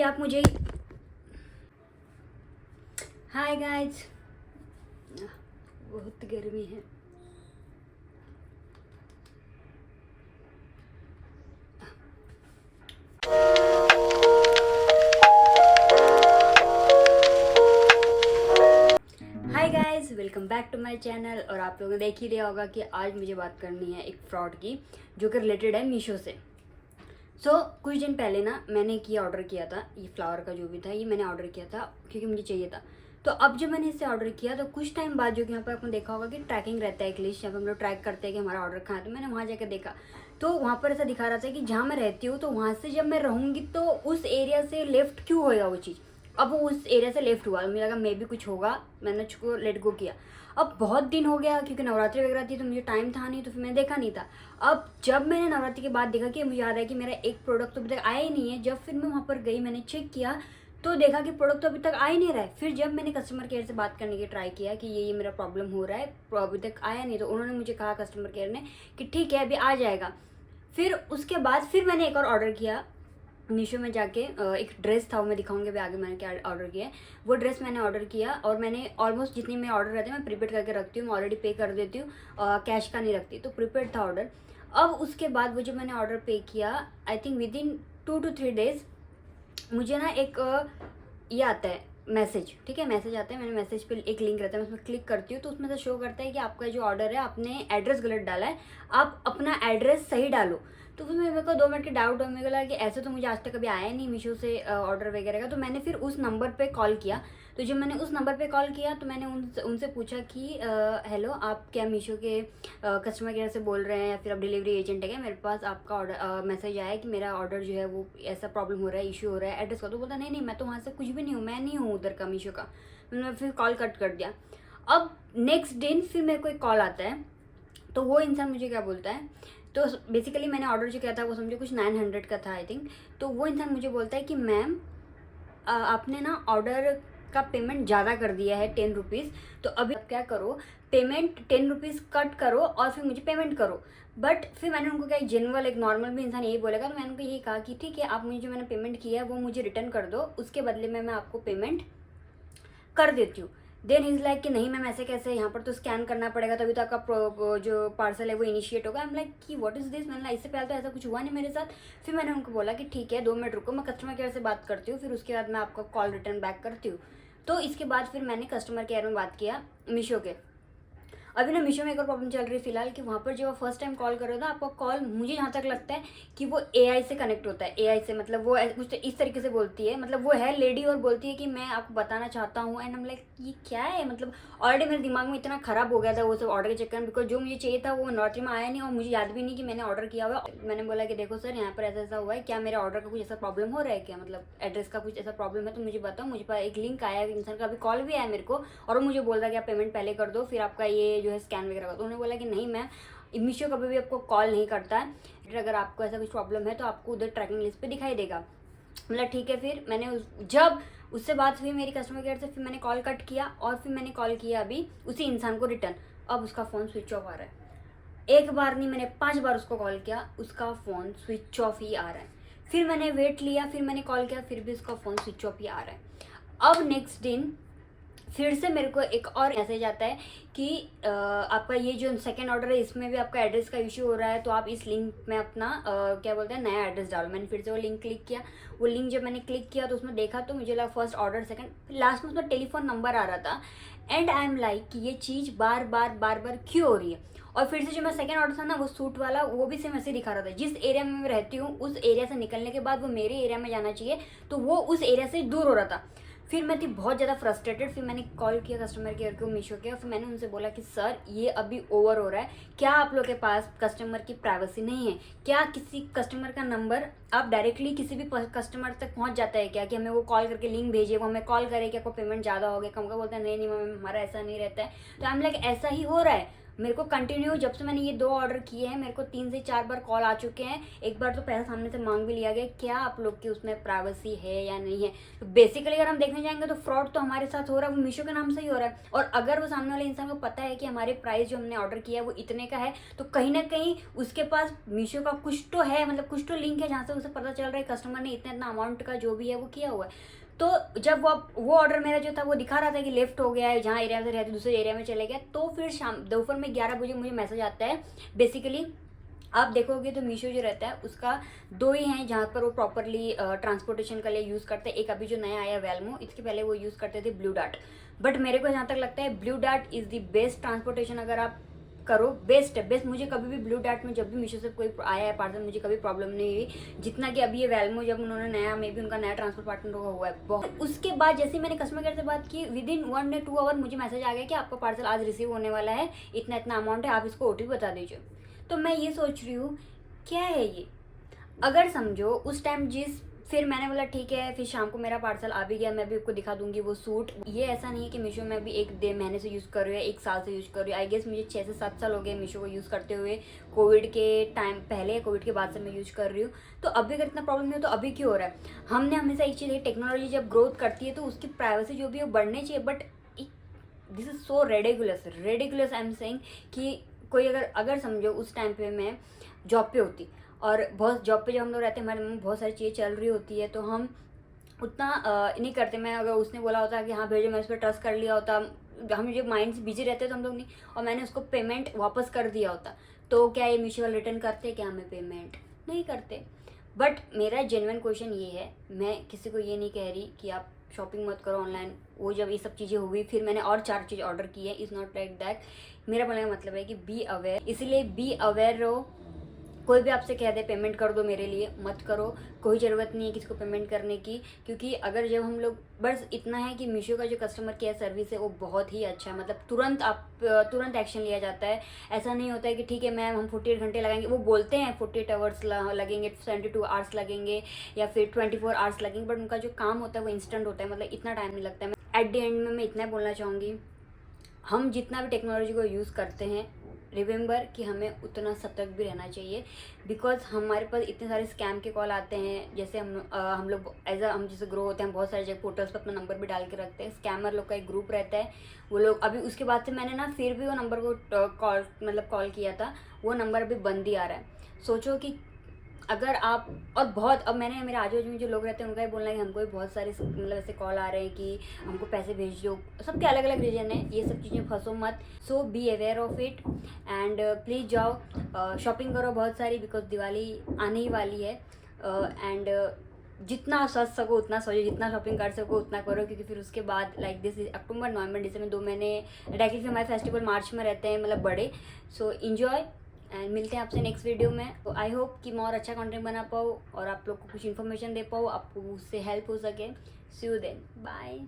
आप मुझे hi guys, बहुत गर्मी है। Hi guys, welcome back to my channel. और आप लोगों ने देख ही लिया होगा कि आज मुझे बात करनी है एक फ्रॉड की, जो कि रिलेटेड है मीशो से। कुछ दिन पहले ना मैंने ऑर्डर किया था, ये फ्लावर का जो भी था ये मैंने ऑर्डर किया था क्योंकि मुझे चाहिए था। तो अब जब मैंने इसे ऑर्डर किया तो कुछ टाइम बाद जो कि यहाँ पर आपने देखा होगा कि ट्रैकिंग रहता है, एक लिस्ट जहाँ पर हम लोग ट्रैक करते हैं कि हमारा ऑर्डर कहाँ है। तो मैंने वहाँ जाकर देखा तो वहाँ पर ऐसा दिखा रहा था कि जहाँ मैं रहती हूँ तो वहाँ से जब मैं रहूँगी तो उस एरिया से लेफ्ट क्यों होएगा वो चीज़। अब वो उस एरिया से लेफ्ट हुआ, मुझे लगा मे भी कुछ होगा, मैंने उसको लेट गो किया। अब बहुत दिन हो गया क्योंकि नवरात्रि वगैरह थी तो मुझे टाइम था नहीं, तो फिर मैंने देखा नहीं था। अब जब मैंने नवरात्रि के बाद देखा कि मुझे याद है कि मेरा एक प्रोडक्ट तो अभी तक आया ही नहीं है। जब फिर मैं वहाँ पर गई, मैंने चेक किया तो देखा कि प्रोडक्ट तो अभी तक आ ही नहीं रहा है। फिर जब मैंने कस्टमर केयर से बात करने की ट्राई किया कि ये मेरा प्रॉब्लम हो रहा है, अभी तक आया नहीं, तो उन्होंने मुझे कहा कस्टमर केयर ने कि ठीक है अभी आ जाएगा। फिर उसके बाद फिर मैंने एक और ऑर्डर किया मीशो में जाके। एक ड्रेस था, वो मैं दिखाऊंगी अभी आगे मैंने क्या ऑर्डर किया है। वो ड्रेस मैंने ऑर्डर किया और मैंने ऑलमोस्ट जितनी मेरे ऑर्डर रहते हैं मैं प्रीपेड करके रखती हूँ, मैं ऑलरेडी पे कर देती हूँ, कैश का नहीं रखती, तो प्रीपेड था ऑर्डर। अब उसके बाद वो जो मैंने ऑर्डर पे किया, I think with in 2 to 3 days मुझे ना एक ये आता है मैसेज, ठीक है, मैसेज आता है। मैंने मैसेज पे एक लिंक रहता है, मैं उसमें क्लिक करती हूँ तो उसमें से शो करता है कि आपका जो ऑर्डर है आपने एड्रेस गलत डाला है, आप अपना एड्रेस सही डालो। तो फिर मेरे को 2 मिनट के डाउट होने लगा कि ऐसे तो मुझे आज तक कभी आया नहीं मीशो से ऑर्डर वगैरह का। तो मैंने फिर उस नंबर पे कॉल किया। तो जब मैंने उस नंबर पे कॉल किया तो मैंने उनसे पूछा कि हेलो, आप क्या मीशो के कस्टमर केयर से बोल रहे हैं या फिर आप डिलीवरी एजेंट है क्या? मेरे पास आपका ऑर्डर मैसेज आया है कि मेरा ऑर्डर जो है वो ऐसा प्रॉब्लम हो रहा है, इशू हो रहा है एड्रेस का। तो बोलता नहीं नहीं, मैं तो वहाँ से कुछ भी नहीं हूँ, मैं नहीं हूँ उधर का मीशो का। मैंने फिर कॉल कट कर दिया। अब नेक्स्ट दिन फिर मेरे को एक कॉल आता है, तो वो इंसान मुझे क्या बोलता है, तो बेसिकली मैंने ऑर्डर जो किया था वो समझो कुछ 900 का था आई थिंक। तो वो इंसान मुझे बोलता है कि मैम आपने ना ऑर्डर का पेमेंट ज़्यादा कर दिया है 10 रुपीज़। तो अभी आप क्या करो, पेमेंट 10 रुपीज़ कट करो और फिर मुझे पेमेंट करो। बट फिर मैंने उनको क्या, जेनुअल एक नॉर्मल भी इंसान यही बोलेगा, तो मैंने उनको यही कहा कि ठीक है आप मुझे जो मैंने पेमेंट किया है वो मुझे रिटर्न कर दो, उसके बदले में मैं आपको पेमेंट कर देती हूँ। देन इज़ लाइक कि नहीं मैम ऐसे कैसे, यहाँ पर तो स्कैन करना पड़ेगा तभी तो आपका जो पार्सल है वो इनिशिएट होगा। आई एम लाइक कि व्हाट इज़ दिस, मैंने इससे पहले तो ऐसा कुछ हुआ नहीं मेरे साथ। फिर मैंने उनको बोला कि ठीक है 2 मिनट रुको, मैं कस्टमर केयर से बात करती हूँ, फिर उसके बाद मैं आपका कॉल रिटर्न बैक करती हूँ। तो इसके बाद फिर मैंने कस्टमर केयर में बात किया मीशो के। अभी ना मीशो में एक और प्रॉब्लम चल रही है फिलहाल कि वहाँ पर जब आप फर्स्ट टाइम कॉल करो ना, आपका कॉल मुझे जहाँ तक लगता है कि वो एआई से कनेक्ट होता है। एआई से मतलब वो कुछ इस तरीके से बोलती है, मतलब वो है लेडी और बोलती है कि मैं आपको बताना चाहता हूँ। एंड हम लाइक ये क्या है, मतलब ऑलरेडी मेरे दिमाग में इतना खराब हो गया था वो सब ऑर्डर के चक्कर में, बिकॉज जो मुझे चाहिए था वो नॉर्थ में आया नहीं और मुझे याद भी नहीं कि मैंने ऑर्डर किया हुआ। मैंने बोला कि देखो सर यहाँ पर ऐसा ऐसा हुआ है, क्या मेरे ऑर्डर का कुछ ऐसा प्रॉब्लम हो रहा है क्या, मतलब एड्रेस का कुछ ऐसा प्रॉब्लम है तो मुझे बताओ। मुझे पास एक लिंक आया इंसान का, अभी कॉल भी आया मेरे को और वो मुझे बोल रहा है कि आप पेमेंट पहले कर दो फिर आपका ये जो है स्कैन वगैरह। तो उन्होंने बोला कि नहीं मैम, मीशो कभी भी आपको कॉल नहीं करता है, अगर आपको ऐसा कुछ प्रॉब्लम है तो आपको उधर ट्रैकिंग लिस्ट पे दिखाई देगा। मतलब ठीक है। फिर मैंने जब उससे बात हुई मेरी कस्टमर केयर से, फिर मैंने कॉल कट किया और फिर मैंने कॉल किया अभी उसी इंसान को रिटर्न। अब उसका फ़ोन स्विच ऑफ आ रहा है। एक बार नहीं, मैंने 5 बार उसको कॉल किया, उसका फ़ोन स्विच ऑफ ही आ रहा है। फिर मैंने वेट लिया, फिर मैंने कॉल किया, फिर भी उसका फ़ोन स्विच ऑफ ही आ रहा है। अब नेक्स्ट दिन फिर से मेरे को एक और मैसेज आता है कि आपका ये जो सेकंड ऑर्डर है इसमें भी आपका एड्रेस का इशू हो रहा है, तो आप इस लिंक में अपना क्या बोलते हैं नया एड्रेस डालो। मैंने फिर से वो लिंक क्लिक किया। वो लिंक जब मैंने क्लिक किया तो उसमें देखा तो मुझे लगा फर्स्ट ऑर्डर सेकंड, लास्ट में उसमें टेलीफोन नंबर आ रहा था। एंड आई एम लाइक कि ये चीज़ बार बार बार बार क्यों हो रही है। और फिर से जो मैं सेकंड ऑर्डर था ना वो सूट वाला, वो भी सेम ऐसे दिखा रहा था। जिस एरिया में मैं रहती हूँ उस एरिया से निकलने के बाद वो मेरे एरिया में जाना चाहिए, तो वो उस एरिया से दूर हो रहा था। फिर मैं थी बहुत ज़्यादा फ्रस्ट्रेटेड। फिर मैंने कॉल किया कस्टमर केयर को मीशो के, और फिर मैंने उनसे बोला कि सर ये अभी ओवर हो रहा है, क्या आप लोग के पास कस्टमर की प्राइवेसी नहीं है क्या? किसी कस्टमर का नंबर आप डायरेक्टली किसी भी कस्टमर तक पहुंच जाता है क्या, कि हमें वो कॉल करके लिंक भेजे, वो हमें कॉल करे कि आपको पेमेंट ज़्यादा हो गया कम का? बोलता है नहीं नहीं मैम हमारा ऐसा नहीं रहता है। तो आई एम लाइक ऐसा ही हो रहा है, मेरे को कंटिन्यू जब से मैंने ये 2 ऑर्डर किए हैं मेरे को 3 से 4 बार कॉल आ चुके हैं। एक बार तो पैसा सामने से मांग भी लिया गया। क्या आप लोग की उसमें प्राइवेसी है या नहीं है? तो बेसिकली अगर हम देखने जाएंगे तो फ्रॉड तो हमारे साथ हो रहा है, वो मीशो के नाम से ही हो रहा है। और अगर वो सामने वाले इंसान को पता है कि हमारे प्राइस जो हमने ऑर्डर किया है वो इतने का है, तो कहीं ना कहीं उसके पास मीशो का कुछ तो है, मतलब कुछ तो लिंक है जहाँ से उसे पता चल रहा है कस्टमर ने इतना इतना अमाउंट का जो भी है वो किया हुआ है। तो जब वो ऑर्डर मेरा जो था वो दिखा रहा था कि लेफ्ट हो गया है, जहाँ एरिया से रहते दूसरे एरिया में चले गया, तो फिर शाम दोपहर में 11 बजे मुझे मैसेज आता है। बेसिकली आप देखोगे तो मीशो जो रहता है उसका 2 ही हैं जहाँ पर वो प्रॉपरली ट्रांसपोर्टेशन के लिए यूज़ करते हैं। एक अभी जो नया आया वेलमो, इसके पहले वो यूज़ करते थे ब्लू डार्ट। बट मेरे को जहाँ तक लगता है blue dart is the best transportation. अगर आप करो बेस्ट है, बेस्ट। मुझे कभी भी ब्लू डार्ट में जब भी मीशो से कोई आया है पार्सल मुझे कभी प्रॉब्लम नहीं हुई, जितना कि अभी ये वेलमो जब उन्होंने नया मे भी उनका नया ट्रांसपोर्ट पार्टनर हुआ है बहुत। उसके बाद जैसे ही मैंने कस्टमर केयर से बात की विद इन 1 या 2 आवर मुझे मैसेज आ गया कि आपका पार्सल आज रिसीव होने वाला है, इतना इतना अमाउंट है, आप इसको OTP बता दीजिए। तो मैं ये सोच रही हूँ क्या है ये। अगर समझो उस टाइम फिर मैंने बोला ठीक है, फिर शाम को मेरा पार्सल आ भी गया, मैं भी आपको दिखा दूंगी वो सूट। ये ऐसा नहीं है कि मीशो में अभी 1 महीने से यूज़ कर रही हूँ या 1 साल से यूज़ कर रही हूँ। आई गेस मुझे 6 से 7 साल हो गए मीशो को यूज़ करते हुए। कोविड के टाइम पहले, कोविड के बाद से मैं यूज़ कर रही हूँ। तो अभी अगर इतना प्रॉब्लम नहीं हो तो अभी क्यों हो रहा है? हमने हमेशा एक चीज़ है, टेक्नोलॉजी जब ग्रोथ करती है तो उसकी प्राइवेसी जो भी है वो बढ़नी चाहिए। But this is so ridiculous I am saying कि कोई अगर समझो उस टाइम पे मैं जॉब पे होती और बहुत जॉब पे जब हम लोग रहते हैं हमारे में बहुत सारी चीज़ें चल रही होती है तो हम उतना नहीं करते। मैं अगर उसने बोला होता कि हाँ भेजो, मैं उस पर ट्रस्ट कर लिया होता, हम जो माइंड से बिजी रहते तो हम लोग नहीं, और मैंने उसको पेमेंट वापस कर दिया होता, तो क्या ये मीशो वाले रिटर्न करते? क्या हमें पेमेंट नहीं करते? बट मेरा जेन्युइन क्वेश्चन ये है, मैं किसी को ये नहीं कह रही कि आप शॉपिंग मत करो ऑनलाइन। वो जब ये सब चीज़ें हुई फिर मैंने और 4 चीज़ ऑर्डर की है। Is not like that. मेरा बोलने का मतलब है कि बी अवेयर, इसलिए बी अवेयर रहो। कोई भी आपसे कह दे पेमेंट कर दो मेरे लिए, मत करो। कोई ज़रूरत नहीं है किसी को पेमेंट करने की, क्योंकि अगर जब हम लोग, बस इतना है कि मीशो का जो कस्टमर केयर सर्विस है वो बहुत ही अच्छा है। मतलब तुरंत एक्शन लिया जाता है। ऐसा नहीं होता है कि ठीक है मैम हम 48 घंटे लगाएंगे। वो बोलते हैं 48 आवर्स लगेंगे, 72 आवर्स लगेंगे या फिर 24 आवर्स लगेंगे, बट उनका जो काम होता है वो इंस्टेंट होता है, मतलब इतना टाइम नहीं लगता है। एट द एंड में मैं इतना बोलना चाहूँगी, हम जितना भी टेक्नोलॉजी को यूज़ करते हैं रिमेंबर कि हमें उतना सतर्क भी रहना चाहिए। बिकॉज हमारे पास इतने सारे स्कैम के कॉल आते हैं। जैसे हम लोग हम जैसे ग्रो होते हैं बहुत सारे जगह पोर्टल्स पर अपना नंबर भी डाल के रखते हैं। स्कैमर लोग का एक ग्रुप रहता है, वो लोग अभी उसके बाद से मैंने ना फिर भी वो नंबर को कॉल किया था, वो नंबर अभी बंद ही आ रहा है। सोचो कि अगर आप, और बहुत, अब मैंने मेरे आजू बाजू में जो लोग रहते हैं उनका ही बोलना है कि हमको भी बहुत सारे मतलब ऐसे कॉल आ रहे हैं कि हमको पैसे भेज दो। सबके अलग अलग रीजन है, ये सब चीज़ें फंसो मत। So be aware of it and please जाओ शॉपिंग करो बहुत सारी, बिकॉज दिवाली आने ही वाली है। एंड जितना सच सको उतना सोचो, जितना शॉपिंग कर सको उतना करो, क्योंकि फिर उसके बाद लाइक दिस अक्टूबर नवंबर दिसंबर 2 महीने डायरेक्टली हमारे फेस्टिवल मार्च में रहते हैं, मतलब बड़े। सो इन्जॉय एंड मिलते हैं आपसे नेक्स्ट वीडियो में। तो आई होप कि मैं और अच्छा कंटेंट बना पाऊँ और आप लोग को कुछ इन्फॉर्मेशन दे पाऊँ, आपको उससे हेल्प हो सके। सी यू देन, बाय।